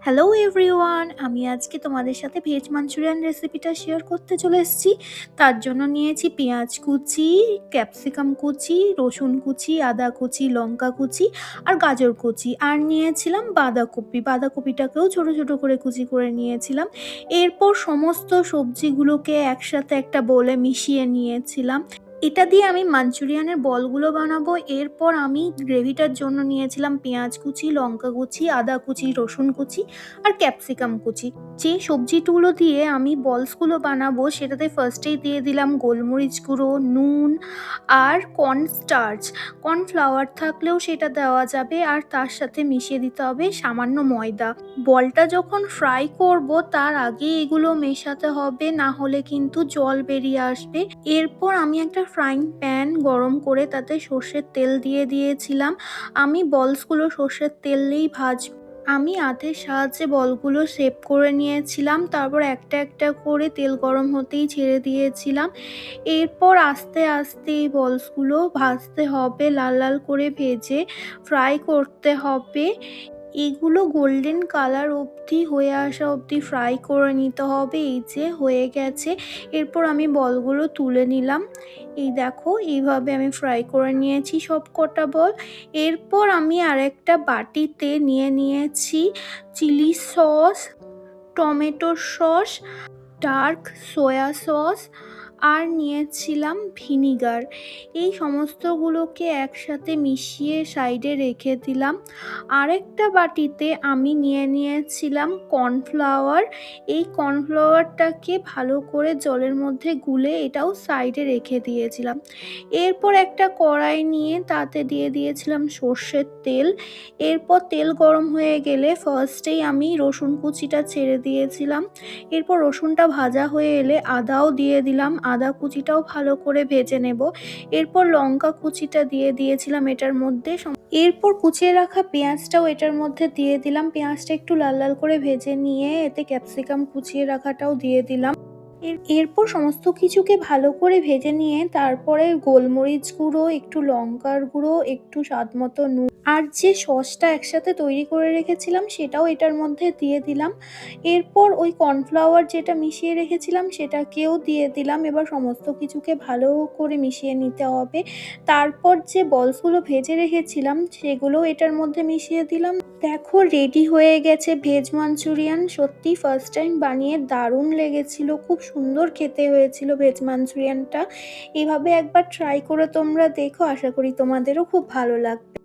Hello everyone, আমি আজকে তোমাদের সাথে ভেজ মাঞ্চুরিয়ান রেসিপিটা শেয়ার করতে চলে এসেছি। তার জন্য নিয়েছি পেঁয়াজ কুচি, ক্যাপসিকাম কুচি, রসুন কুচি, আদা কুচি, লঙ্কা কুচি আর গাজর কুচি। আর নিয়েছিলাম বাঁধাকপিটাকেও ছোট ছোট করে কুচি করে নিয়েছিলাম। এরপর সমস্ত সবজিগুলোকে একসাথে একটা বোলে মিশিয়ে নিয়েছিলাম। এটা দিয়ে আমি মাঞ্চুরিয়ানের বলগুলো বানাবো। এরপর আমি গ্রেভিটার জন্য নিয়েছিলাম পেঁয়াজ কুচি, লঙ্কা কুচি, আদা কুচি, রসুন কুচি আর ক্যাপসিকাম কুচি। যে সবজিগুলো দিয়ে আমি বলসগুলো বানাবো সেটাতে ফার্স্টেই দিয়ে দিলাম গোলমরিচ গুঁড়ো, নুন আর কর্নফ্লাওয়ার থাকলেও সেটা দেওয়া যাবে। আর তার সাথে মিশিয়ে দিতে হবে সামান্য ময়দা। বলটা যখন ফ্রাই করব তার আগে এগুলো মেশাতে হবে, না হলে কিন্তু জল বেরিয়ে আসবে। এরপর আমি একটা ফ্রাইং প্যান গরম করে তাতে সর্ষের তেল দিয়ে দিয়েছিলাম। আমি বলসগুলো সর্ষের তেলেই ভাজবো। আমি হাতের সাহায্যে বলগুলো শেপ করে নিয়েছিলাম, তারপর একটা একটা করে তেল গরম হতেই ছেড়ে দিয়েছিলাম। এরপর আস্তে আস্তে এই বলসগুলো ভাজতে হবে, লাল লাল করে ভেজে ফ্রাই করতে হবে। এগুলো গোল্ডেন কালার অবধি হয়ে আসা অবধি ফ্রাই করে নিতে হবে। এই যে হয়ে গেছে। এরপর আমি বলগুলো তুলে নিলাম। এই দেখো, এইভাবে আমি ফ্রাই করে নিয়েছি সব কটা বল। এরপর আমি আরেকটা বাটিতে নিয়ে নিয়েছি chilli sauce, tomato sauce, dark soy sauce আর নিয়েছিলাম ভিনিগার। এই সমস্তগুলোকে একসাথে মিশিয়ে সাইডে রেখে দিলাম। আরেকটা বাটিতে আমি নিয়ে নিয়েছিলাম কর্নফ্লাওয়ার। এই কর্নফ্লাওয়ারটাকে ভালো করে জলের মধ্যে গুলে এটাও সাইডে রেখে দিয়েছিলাম। এরপর একটা কড়াই নিয়ে তাতে দিয়ে দিয়েছিলাম সর্ষের তেল। এরপর তেল গরম হয়ে গেলে ফার্স্টেই আমি রসুন কুচিটা ছেড়ে দিয়েছিলাম। এরপর রসুনটা ভাজা হয়ে এলে আদাও দিয়ে দিলাম, আদা কুচিটাও ভালো করে ভেজে নেব। এরপর লঙ্কা কুচিটা দিয়ে দিয়েছিলাম এটার মধ্যে। এরপর কুচিয়ে রাখা পেঁয়াজটাও এটার মধ্যে দিয়ে দিলাম। পেঁয়াজটা একটু লাল লাল করে ভেজে নিয়ে এতে ক্যাপসিকাম কুচিয়ে রাখাটাও দিয়ে দিলাম। এরপর সমস্ত কিছুকে ভালো করে ভেজে নিয়ে তারপরে গোলমরিচ গুঁড়ো, একটু লঙ্কার গুঁড়ো, একটু স্বাদ মতো নুন আর যে সসটা একসাথে তৈরি করে রেখেছিলাম সেটাও এটার মধ্যে দিয়ে দিলাম। এরপর ওই কর্নফ্লাওয়ার যেটা মিশিয়ে রেখেছিলাম সেটাকেও দিয়ে দিলাম। এবার সমস্ত কিছুকে ভালো করে মিশিয়ে নিতে হবে। তারপর যে বলসগুলো ভেজে রেখেছিলাম সেগুলো এটার মধ্যে মিশিয়ে দিলাম। দেখো, রেডি হয়ে গেছে ভেজ মাঞ্চুরিয়ান। সত্যি ফার্স্ট টাইম বানিয়ে দারুণ লেগেছিল, খুব সুন্দর খেতে হয়েছিল ভেজ মাঞ্চুরিয়ানটা। এভাবে একবার ট্রাই করে তোমরা দেখো, আশা করি তোমাদেরও খুব ভালো লাগবে।